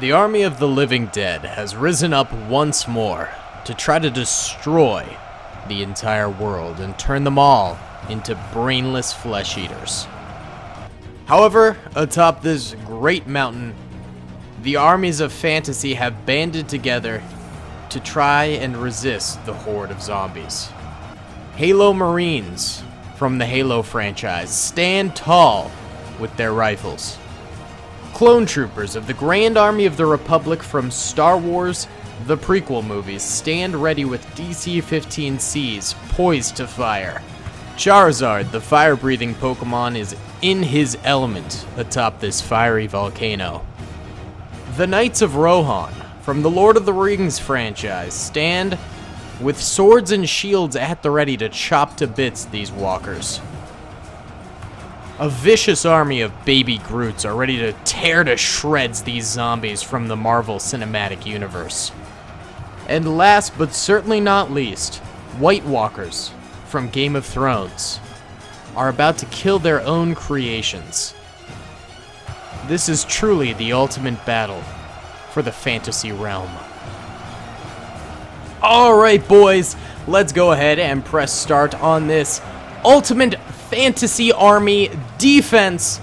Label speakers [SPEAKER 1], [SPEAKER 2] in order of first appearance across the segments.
[SPEAKER 1] The army of the living dead has risen up once more to try to destroy the entire world and turn them all into brainless flesh eaters. However, atop this great mountain, the armies of fantasy have banded together to try and resist the horde of zombies. Halo Marines from the Halo franchise stand tall with their rifles. Clone troopers of the Grand Army of the Republic from Star Wars, the prequel movies, stand ready with DC-15Cs poised to fire. Charizard, the fire-breathing Pokemon, is in his element atop this fiery volcano. The Knights of Rohan from the Lord of the Rings franchise stand with swords and shields at the ready to chop to bits these walkers. A vicious army of baby Groots are ready to tear to shreds these zombies from the Marvel Cinematic Universe. And last but certainly not least, White Walkers from Game of Thrones are about to kill their own creations. This is truly the ultimate battle for the fantasy realm. Alright boys, let's go ahead and press start on this Ultimate Fantasy Army Defense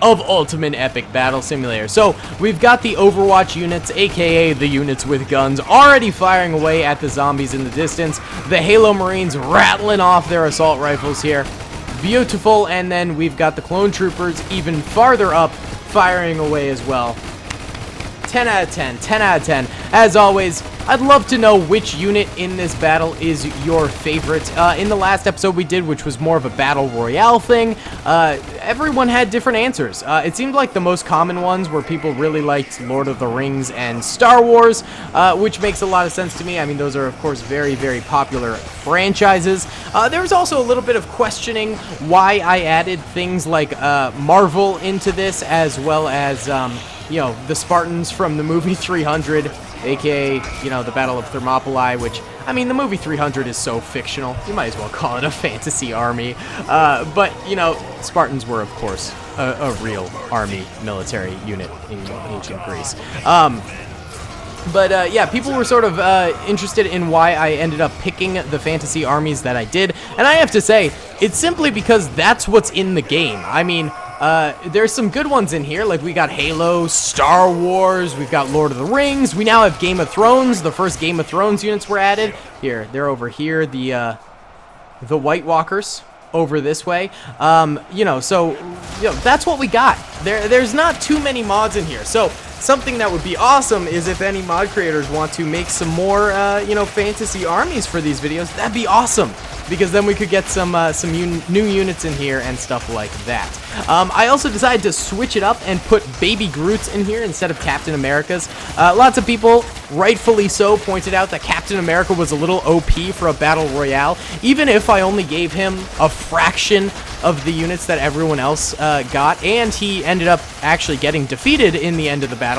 [SPEAKER 1] of Ultimate Epic Battle Simulator. So, we've got the Overwatch units, aka the units with guns, already firing away at the zombies in the distance. The Halo Marines rattling off their assault rifles here. Beautiful, and then we've got the Clone Troopers even farther up, firing away as well. 10 out of 10, 10 out of 10. As always, I'd love to know which unit in this battle is your favorite. In the last episode we did, which was more of a battle royale thing, everyone had different answers. It seemed like the most common ones were people really liked Lord of the Rings and Star Wars, which makes a lot of sense to me. I mean, those are, of course, very, very popular franchises. There was also a little bit of questioning why I added things like Marvel into this, as well as you know, the Spartans from the movie 300, aka, you know, the Battle of Thermopylae, which, I mean, the movie 300 is so fictional, you might as well call it a fantasy army. But, you know, Spartans were, of course, a real army military unit in ancient Greece. But yeah, people were sort of interested in why I ended up picking the fantasy armies that I did, and I have to say, it's simply because that's what's in the game. I mean, there's some good ones in here, like we got Halo, Star Wars, we've got Lord of the Rings, we now have Game of Thrones. The first Game of Thrones units were added. Here, they're over here, the White Walkers over this way. You know, so, you know, that's what we got. There's not too many mods in here, so something that would be awesome is if any mod creators want to make some more, you know, fantasy armies for these videos. That'd be awesome, because then we could get some new units in here and stuff like that. I also decided to switch it up and put Baby Groots in here instead of Captain America's. Lots of people, rightfully so, pointed out that Captain America was a little OP for a battle royale, even if I only gave him a fraction of the units that everyone else got, and he ended up actually getting defeated in the end of the battle.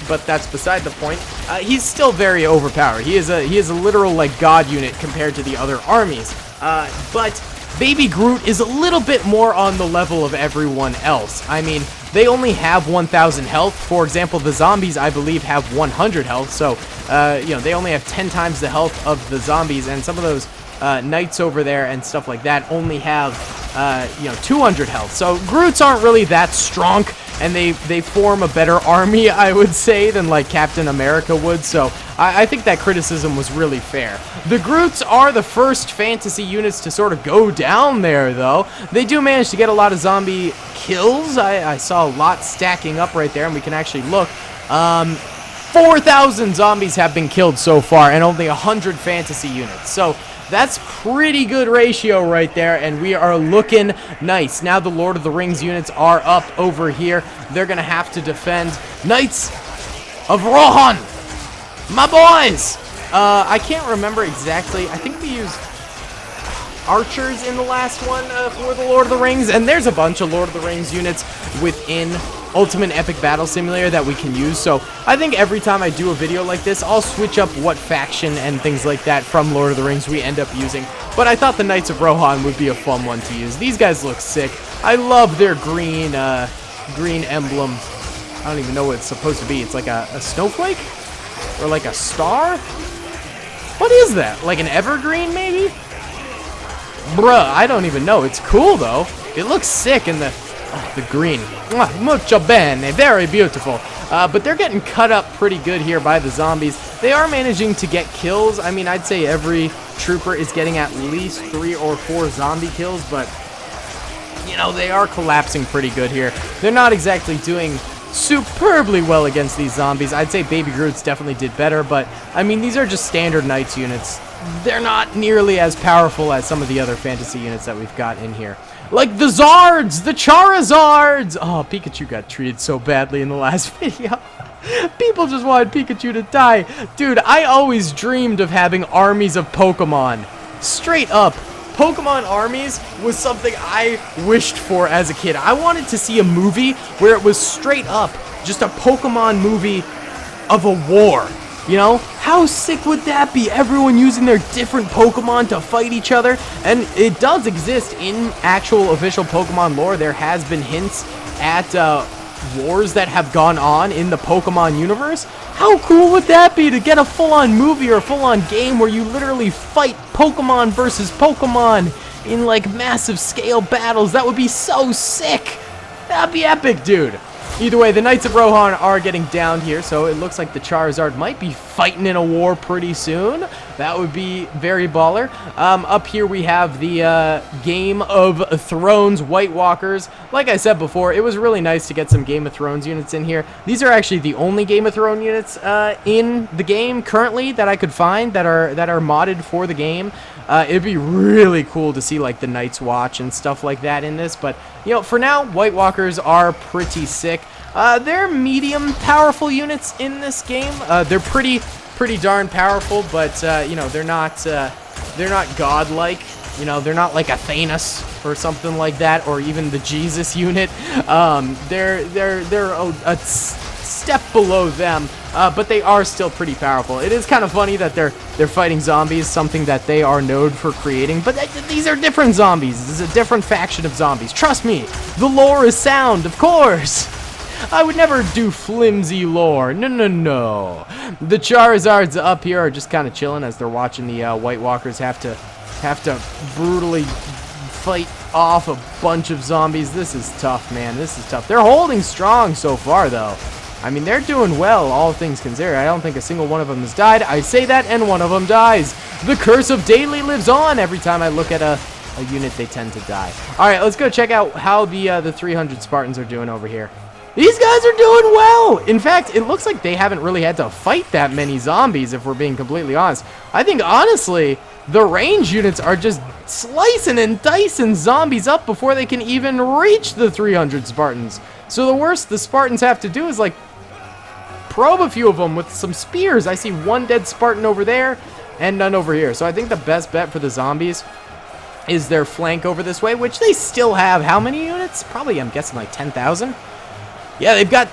[SPEAKER 1] But that's beside the point. He's still very overpowered. He is a literal, like, god unit compared to the other armies. But Baby Groot is a little bit more on the level of everyone else. I mean, they only have 1,000 health. For example, the zombies, I believe, have 100 health. So, you know, they only have 10 times the health of the zombies, and some of those knights over there and stuff like that only have, you know, 200 health. So Groots aren't really that strong, and they form a better army, I would say, than like Captain America would. So I think that criticism was really fair. The Groots are the first fantasy units to sort of go down there, though. They do manage to get a lot of zombie kills. I saw a lot stacking up right there, and we can actually look. 4,000 zombies have been killed so far, and only 100 fantasy units. So that's pretty good ratio right there, and we are looking nice. Now the Lord of the Rings units are up over here. They're going to have to defend Knights of Rohan, my boys! I can't remember exactly. I think we used archers in the last one for the Lord of the Rings, and there's a bunch of Lord of the Rings units within Ultimate Epic Battle Simulator that we can use. So I think every time I do a video like this, I'll switch up what faction and things like that from Lord of the Rings we end up using. But I thought the Knights of Rohan would be a fun one to use. These guys look sick. I love their green emblem I don't even know what it's supposed to be. It's like a snowflake? Or like a star? What is that? Like an evergreen, maybe? Bruh, I don't even know. It's cool, though. It looks sick in the green. Mucho bene. Very beautiful. But they're getting cut up pretty good here by the zombies. They are managing to get kills. I mean, I'd say every trooper is getting at least 3 or 4 zombie kills, but, you know, they are collapsing pretty good here. They're not exactly doing superbly well against these zombies. I'd say Baby Groots definitely did better, but, I mean, these are just standard Knights units. They're not nearly as powerful as some of the other fantasy units that we've got in here. Like the Zards! The Charizards! Oh, Pikachu got treated so badly in the last video. People just wanted Pikachu to die. Dude, I always dreamed of having armies of Pokemon. Straight up. Pokemon armies was something I wished for as a kid. I wanted to see a movie where it was straight up just a Pokemon movie of a war. You know, how sick would that be? Everyone using their different Pokemon to fight each other. And it does exist in actual official Pokemon lore. There has been hints at wars that have gone on in the Pokemon universe. How cool would that be to get a full-on movie or a full-on game where you literally fight Pokemon versus Pokemon in like massive scale battles? That would be so sick. That'd be epic, dude. Either way, the Knights of Rohan are getting downed here, so it looks like the Charizard might be fighting in a war pretty soon. That would be very baller. Up here we have the Game of Thrones White Walkers. Like I said before, it was really nice to get some Game of Thrones units in here. These are actually the only Game of Thrones units in the game currently that I could find that are modded for the game. It'd be really cool to see like the Night's Watch and stuff like that in this, but you know, for now, White Walkers are pretty sick. They're medium powerful units in this game. They're pretty darn powerful, but you know, they're not godlike. You know, they're not like a Thanos or something like that, or even the Jesus unit. They're a step below them, but they are still pretty powerful. It is kind of funny that they're fighting zombies, something that they are known for creating, but these are different zombies. This is a different faction of zombies. Trust me, the lore is sound, of course. I would never do flimsy lore. No. The Charizards up here are just kind of chilling as they're watching the White Walkers have to brutally fight off a bunch of zombies. This is tough, man. This is tough. They're holding strong so far, though. I mean, they're doing well, all things considered. I don't think a single one of them has died. I say that, and one of them dies. The curse of Daily lives on. Every time I look at a unit, they tend to die. All right, let's go check out how the 300 Spartans are doing over here. These guys are doing well. In fact, it looks like they haven't really had to fight that many zombies, if we're being completely honest. I think, honestly, the range units are just slicing and dicing zombies up before they can even reach the 300 Spartans. So the worst the Spartans have to do is, like, probe a few of them with some spears. I see one dead Spartan over there and none over here. So I think the best bet for the zombies is their flank over this way, which they still have. How many units? Probably, I'm guessing, like 10,000. Yeah, they've got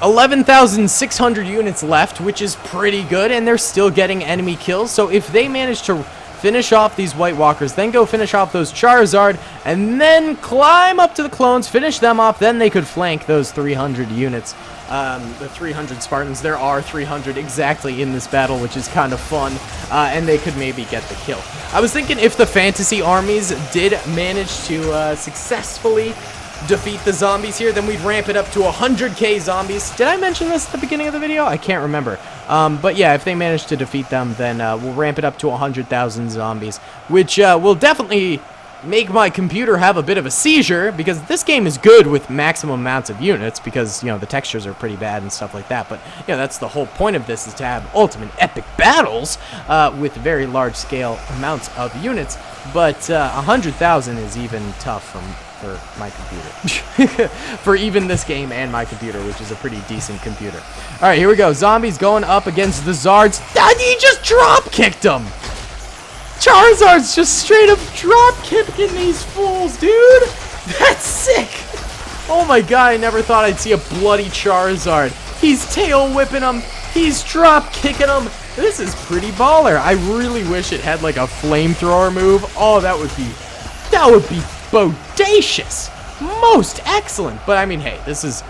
[SPEAKER 1] 11,600 units left, which is pretty good, and they're still getting enemy kills. So if they manage to finish off these White Walkers, then go finish off those Charizard, and then climb up to the clones, finish them off, then they could flank those 300 units. The 300 Spartans, there are 300 exactly in this battle, which is kind of fun, and they could maybe get the kill. I was thinking if the fantasy armies did manage to successfully defeat the zombies here, then we'd ramp it up to 100k zombies. Did I mention this at the beginning of the video? I can't remember. But yeah, if they manage to defeat them, then we'll ramp it up to 100,000 zombies, which will definitely make my computer have a bit of a seizure, because this game is good with maximum amounts of units, because, you know, the textures are pretty bad and stuff like that. But, you know, that's the whole point of this, is to have ultimate epic battles with very large scale amounts of units. But 100,000 is even tough for my computer. For even this game and my computer, which is a pretty decent computer. All right, here we go. Zombies going up against the Zards. He just drop-kicked them! Charizard's just straight up drop-kicking these fools, dude! That's sick! Oh my god, I never thought I'd see a bloody Charizard. He's tail-whipping them. He's drop-kicking them. This is pretty baller. I really wish it had like a flamethrower move. Oh, that would be bodacious. Most excellent. But I mean, hey, this is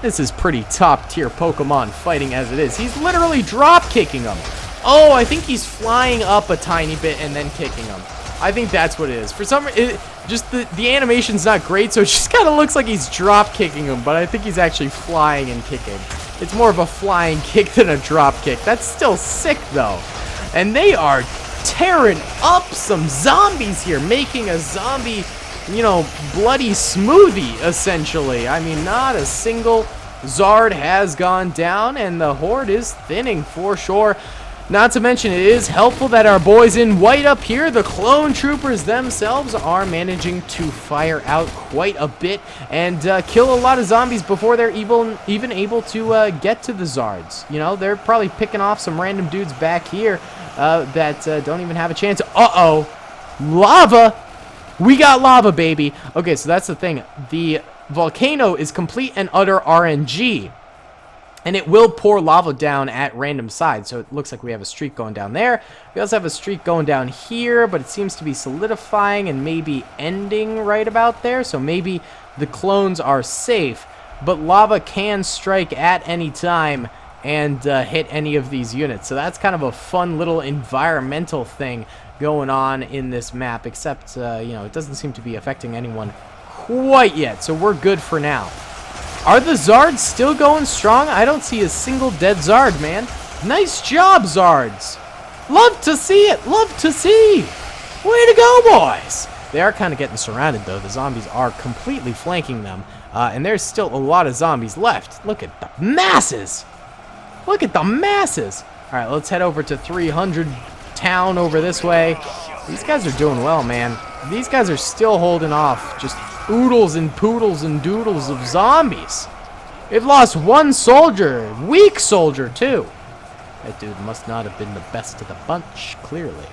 [SPEAKER 1] This is pretty top tier Pokemon fighting as it is. He's literally drop kicking him. Oh, I think he's flying up a tiny bit and then kicking him. I think that's what it is. For some reason, just the animation's not great, so it just kind of looks like he's drop kicking him, but I think he's actually flying and kicking. It's more of a flying kick than a drop kick. That's still sick, though. And they are tearing up some zombies here, making a zombie, you know, bloody smoothie, essentially. I mean, not a single Zard has gone down, and the Horde is thinning for sure. Not to mention, it is helpful that our boys in white up here, the clone troopers themselves, are managing to fire out quite a bit and kill a lot of zombies before they're even able to get to the Zards. You know, they're probably picking off some random dudes back here that don't even have a chance. Uh-oh. Lava! We got lava, baby. Okay, so that's the thing. The volcano is complete and utter RNG. And it will pour lava down at random sides. So it looks like we have a streak going down there. We also have a streak going down here, but it seems to be solidifying and maybe ending right about there. So maybe the clones are safe, but lava can strike at any time and hit any of these units. So that's kind of a fun little environmental thing going on in this map, except, you know, it doesn't seem to be affecting anyone quite yet. So we're good for now. Are the Zards still going strong? I don't see a single dead Zard, man. Nice job, Zards. Love to see it. Love to see. Way to go, boys. They are kind of getting surrounded, though. The zombies are completely flanking them. And there's still a lot of zombies left. Look at the masses. Look at the masses. All right, let's head over to 300 Town over this way. These guys are doing well, man. These guys are still holding off. Just oodles and poodles and doodles of zombies. They've lost one soldier. Weak soldier, too. That dude must not have been the best of the bunch, clearly.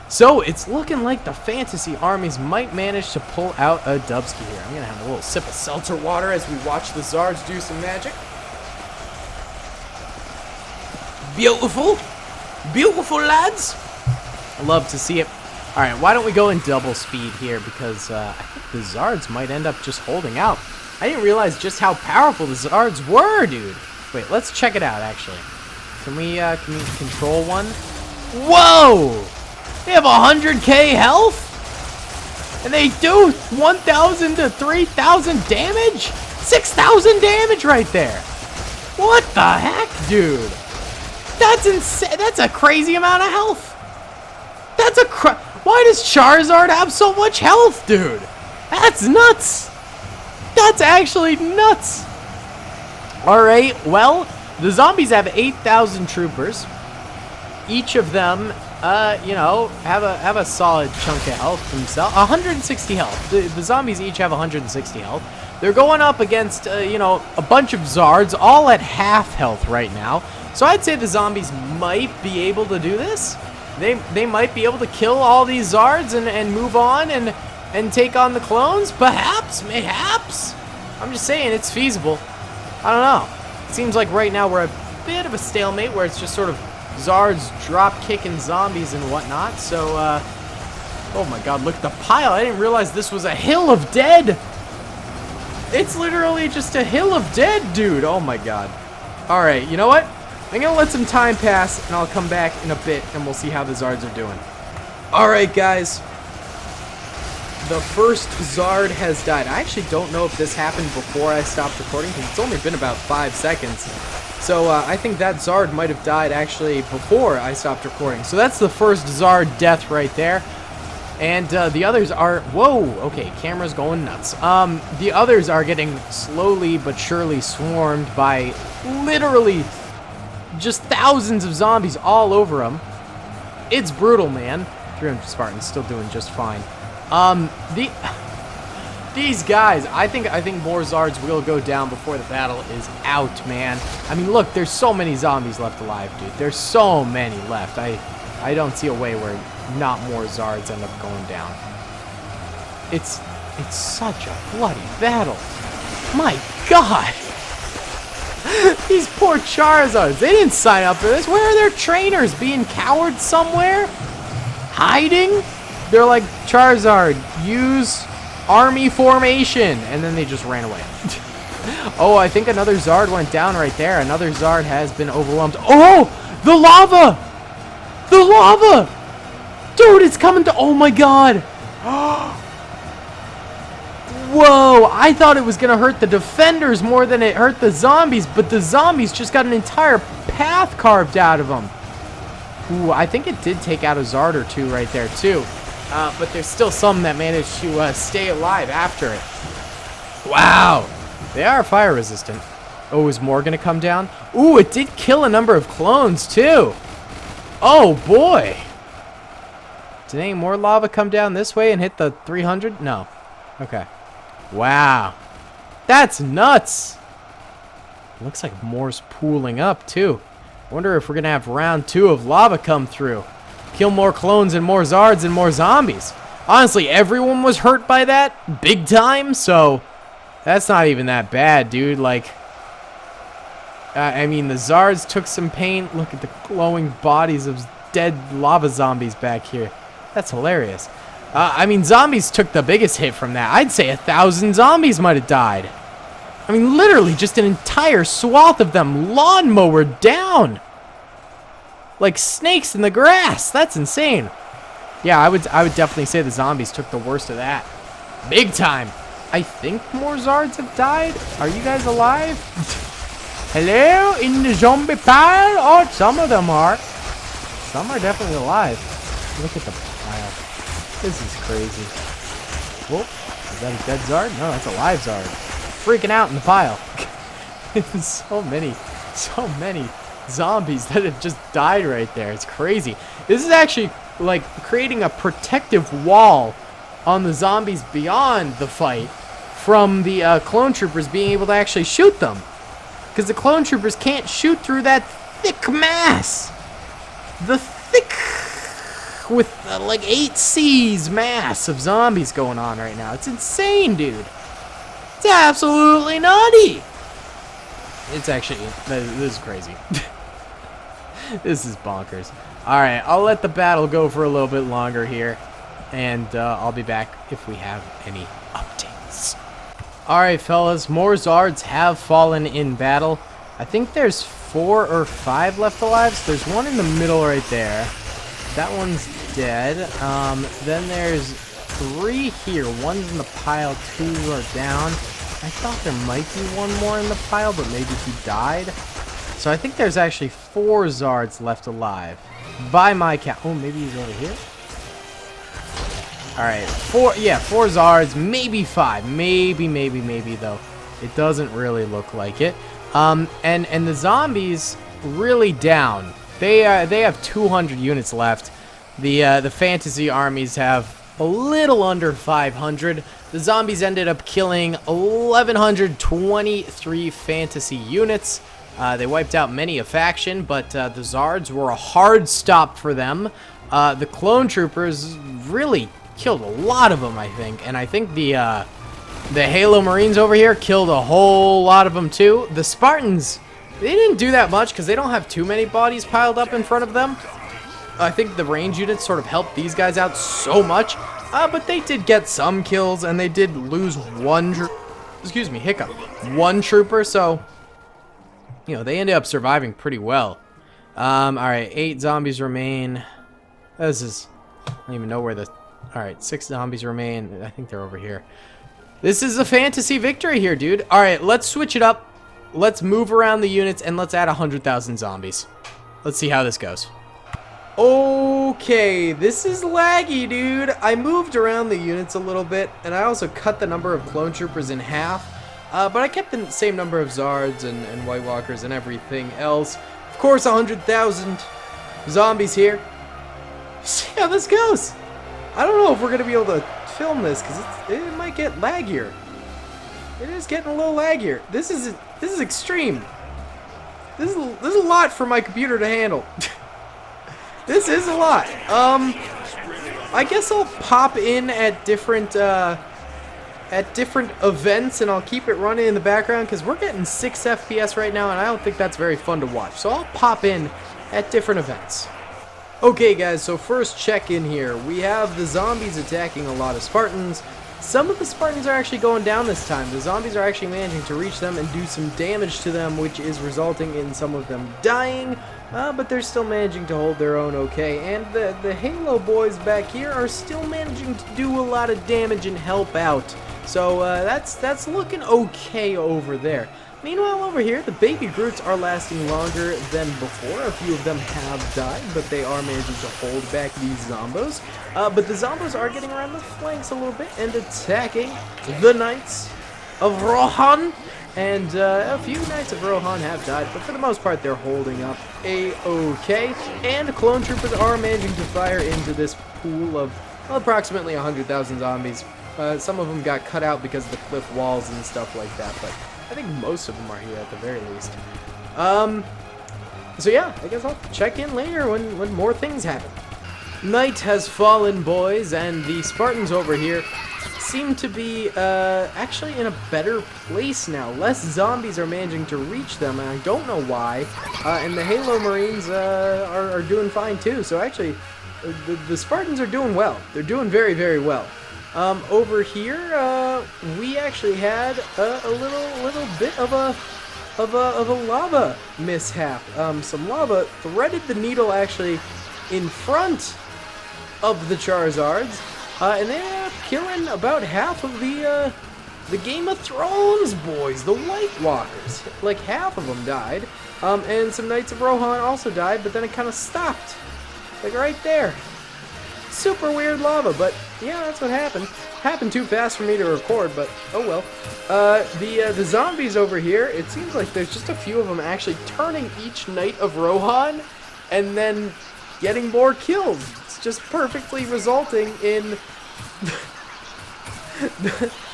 [SPEAKER 1] So, it's looking like the fantasy armies might manage to pull out a dubski here. I'm going to have a little sip of seltzer water as we watch the Zards do some magic. Beautiful. Beautiful, lads. I love to see it. All right, why don't we go in double speed here, because I think the Zards might end up just holding out. I didn't realize just how powerful the Zards were, dude. Wait, let's check it out, actually. Can we control one? Whoa! They have 100k health? And they do 1,000 to 3,000 damage? 6,000 damage right there. What the heck, dude? That's insane. That's a crazy amount of health. That's why does Charizard have so much health, dude? That's nuts. That's actually nuts. All right, well, the zombies have 8,000 troopers. Each of them, you know, have a solid chunk of health themselves. 160 health. The zombies each have 160 health. They're going up against, you know, a bunch of Zards, all at half health right now. So I'd say the zombies might be able to do this. They might be able to kill all these Zards and move on and take on the clones. Perhaps, mayhaps. I'm just saying it's feasible. I don't know. It seems like right now we're a bit of a stalemate where it's just sort of Zards drop kicking zombies and whatnot. So, oh my god, look at the pile. I didn't realize this was a hill of dead. It's literally just a hill of dead, dude. Oh my god. All right, you know what? I'm going to let some time pass, and I'll come back in a bit, and we'll see how the Zards are doing. Alright, guys. The first Zard has died. I actually don't know if this happened before I stopped recording, because it's only been about 5 seconds. So, I think that Zard might have died, actually, before I stopped recording. So that's the first Zard death right there. And the others are... Whoa! Okay, camera's going nuts. The others are getting slowly but surely swarmed by literally... just thousands of zombies all over them. It's brutal, man. 300 Spartans still doing just fine. These guys, I think more Zards will go down before the battle is out, man. I mean, look, there's so many zombies left alive, dude. There's so many left. I don't see a way where not more Zards end up going down. It's such a bloody battle. My God. These poor Charizards, they didn't sign up for this. Where are their trainers? Being cowards somewhere? Hiding? They're like, Charizard, use army formation. And then they just ran away. Oh, I think another Zard went down right there. Another Zard has been overwhelmed. Oh, the lava! The lava! Dude, it's coming to... Oh, my God. Whoa, I thought it was going to hurt the defenders more than it hurt the zombies, but the zombies just got an entire path carved out of them. Ooh, I think it did take out a Zard or two right there, too. But there's still some that managed to stay alive after it. Wow. They are fire resistant. Oh, is more going to come down? Ooh, it did kill a number of clones, too. Oh, boy. Did any more lava come down this way and hit the 300? No. Okay. Wow. That's nuts. Looks like more's pooling up, too. Wonder if we're going to have round 2 of lava come through. Kill more clones and more Zards and more zombies. Honestly, everyone was hurt by that big time, so... That's not even that bad, dude. Like, I mean, the Zards took some pain. Look at the glowing bodies of dead lava zombies back here. That's hilarious. I mean, zombies took the biggest hit from that. I'd say 1,000 zombies might have died. I mean, literally, just an entire swath of them lawnmowered down. Like snakes in the grass. That's insane. Yeah, I would definitely say the zombies took the worst of that. Big time. I think more Zards have died. Are you guys alive? Hello? In the zombie pile? Oh, some of them are. Some are definitely alive. Look at the pile. This is crazy. Whoa. Is that a dead Zard? No, that's a live Zard. Freaking out in the pile. so many zombies that have just died right there. It's crazy. This is actually like creating a protective wall on the zombies beyond the fight from the clone troopers being able to actually shoot them. Because the clone troopers can't shoot through that thick mass. The thick, with like 8 C's mass of zombies going on right now. It's insane, dude. It's absolutely nutty. It's actually, this is crazy. This is bonkers. Alright, I'll let the battle go for a little bit longer here. And I'll be back if we have any updates. Alright, fellas, more Zards have fallen in battle. I think there's 4 or 5 left alive. So there's one in the middle right there. That one's dead. Then there's 3 here. One's in the pile, 2 are down. I thought there might be one more in the pile, but maybe he died. So I think there's actually 4 Zards left alive. By my count. Oh, maybe he's over here? Alright, 4 Zards, maybe 5. Maybe, though. It doesn't really look like it. And the zombies really down. They have 200 units left. The fantasy armies have a little under 500. The zombies ended up killing 1,123 fantasy units. They wiped out many a faction, but the Zards were a hard stop for them. The clone troopers really killed a lot of them, I think. And I think the Halo Marines over here killed a whole lot of them, too. The Spartans, they didn't do that much because they don't have too many bodies piled up in front of them. I think the range units sort of helped these guys out so much. But they did get some kills, and they did lose one trooper, so, you know, they ended up surviving pretty well. Alright, 8 zombies remain. This is, I don't even know where the, alright, 6 zombies remain. I think they're over here. This is a fantasy victory here, dude. Alright, let's switch it up. Let's move around the units, and let's add 100,000 zombies. Let's see how this goes. Okay, this is laggy, dude. I moved around the units a little bit, and I also cut the number of clone troopers in half. But I kept the same number of Zards and White Walkers and everything else. Of course, 100,000 zombies here. See how this goes. I don't know if we're going to be able to film this, because it might get laggier. It is getting a little laggier. This is extreme. This is a lot for my computer to handle. This is a lot. I guess I'll pop in at different events, and I'll keep it running in the background because we're getting 6 FPS right now, and I don't think that's very fun to watch. So I'll pop in at different events. Okay, guys. So first check in here. We have the zombies attacking a lot of Spartans. some of the Spartans are actually going down this time. The zombies are actually managing to reach them and do some damage to them, which is resulting in some of them dying, but they're still managing to hold their own okay. And the Halo boys back here are still managing to do a lot of damage and help out. So that's looking okay over there. Meanwhile, over here, the baby Groots are lasting longer than before. A few of them have died, but they are managing to hold back these Zombos. But the Zombos are getting around the flanks a little bit and attacking the Knights of Rohan. And a few Knights of Rohan have died, but for the most part, they're holding up a-okay. And clone troopers are managing to fire into this pool of approximately 100,000 zombies. Some of them got cut out because of the cliff walls and stuff like that, but I think most of them are here at the very least. So yeah, I guess I'll check in later when more things happen. Night has fallen, boys, and the Spartans over here seem to be actually in a better place now. Less zombies are managing to reach them, and I don't know why. And the Halo Marines are doing fine too. So actually, the Spartans are doing well. They're doing very, very well. Over here, we actually had a little bit of a lava mishap. Some lava threaded the needle actually in front of the Charizards, and they ended up killing about half of the Game of Thrones boys, the White Walkers. Like half of them died, and some Knights of Rohan also died, but then it kind of stopped, like right there. Super weird lava, but yeah, that's what happened. Happened too fast for me to record, but oh well. The zombies over here, it seems like there's just a few of them actually turning each Knight of Rohan and then getting more kills. It's just perfectly resulting in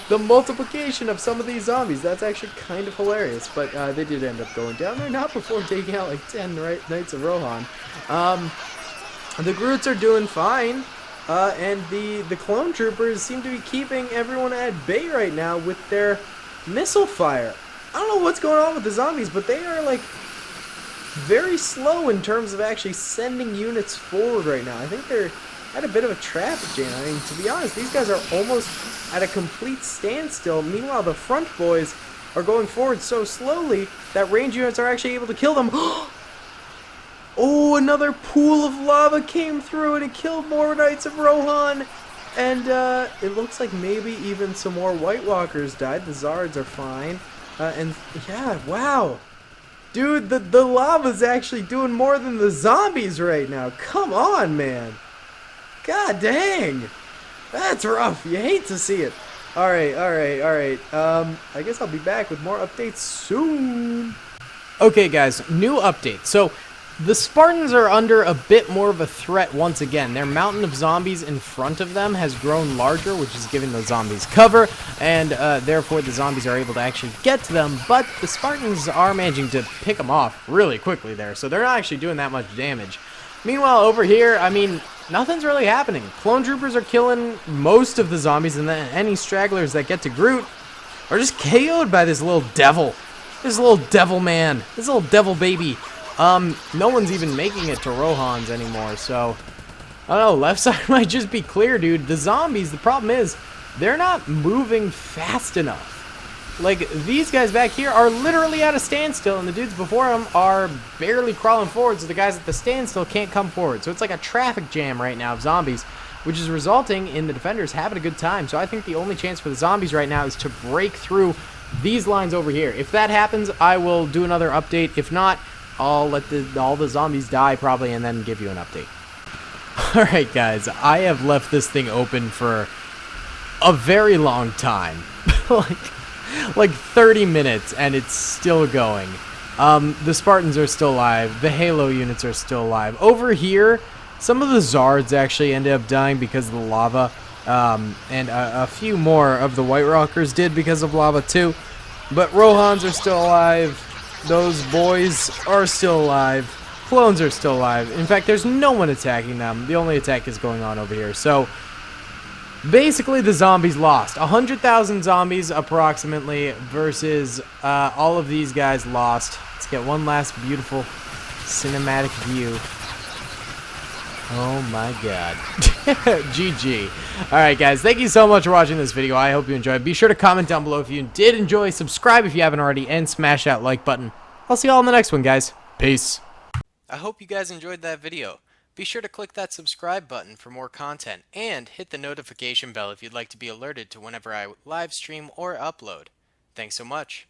[SPEAKER 1] the multiplication of some of these zombies. That's actually kind of hilarious, but they did end up going down there, not before taking out like 10 Knights of Rohan. The Groots are doing fine, and the clone troopers seem to be keeping everyone at bay right now with their missile fire. I don't know what's going on with the zombies, but they are like very slow in terms of actually sending units forward right now. I think they're at a bit of a traffic jam. I mean, to be honest, these guys are almost at a complete standstill. Meanwhile, the front boys are going forward so slowly that range units are actually able to kill them. Oh, another pool of lava came through and it killed more Knights of Rohan. And it looks like maybe even some more White Walkers died. The Zards are fine. And yeah, wow. Dude, the lava's actually doing more than the zombies right now. Come on, man. God dang. That's rough. You hate to see it. Alright. I guess I'll be back with more updates soon. Okay, guys, new update. So, the Spartans are under a bit more of a threat once again. Their mountain of zombies in front of them has grown larger, which is giving those zombies cover, and therefore the zombies are able to actually get to them, but the Spartans are managing to pick them off really quickly there, so they're not actually doing that much damage. Meanwhile, over here, I mean, nothing's really happening. Clone troopers are killing most of the zombies, and then any stragglers that get to Groot are just KO'd by this little devil. This little devil man. This little devil baby. No one's even making it to Rohan's anymore, so I don't know, left side might just be clear, dude. The zombies, the problem is, they're not moving fast enough. Like, these guys back here are literally at a standstill, and the dudes before them are barely crawling forward, so the guys at the standstill can't come forward. So it's like a traffic jam right now of zombies, which is resulting in the defenders having a good time. So I think the only chance for the zombies right now is to break through these lines over here. If that happens, I will do another update. If not, I'll let all the zombies die probably and then give you an update. Alright guys, I have left this thing open for a very long time. like 30 minutes and it's still going. The Spartans are still alive. The Halo units are still alive. Over here, some of the Zards actually ended up dying because of the lava. And a few more of the White Walkers did because of lava too. But Rohans are still alive. Those boys are still alive. Clones are still alive. In fact, there's no one attacking them. The only attack is going on over here. So, basically, the zombies lost. 100,000 zombies, approximately, versus all of these guys lost. Let's get one last beautiful cinematic view Oh my god. GG. Alright guys, thank you so much for watching this video. I hope you enjoyed. Be sure to comment down below if you did enjoy, subscribe if you haven't already, and smash that like button. I'll see you all in the next one, guys. Peace. I hope you guys enjoyed that video. Be sure to click that subscribe button for more content, and hit the notification bell if you'd like to be alerted to whenever I live stream or upload. Thanks so much.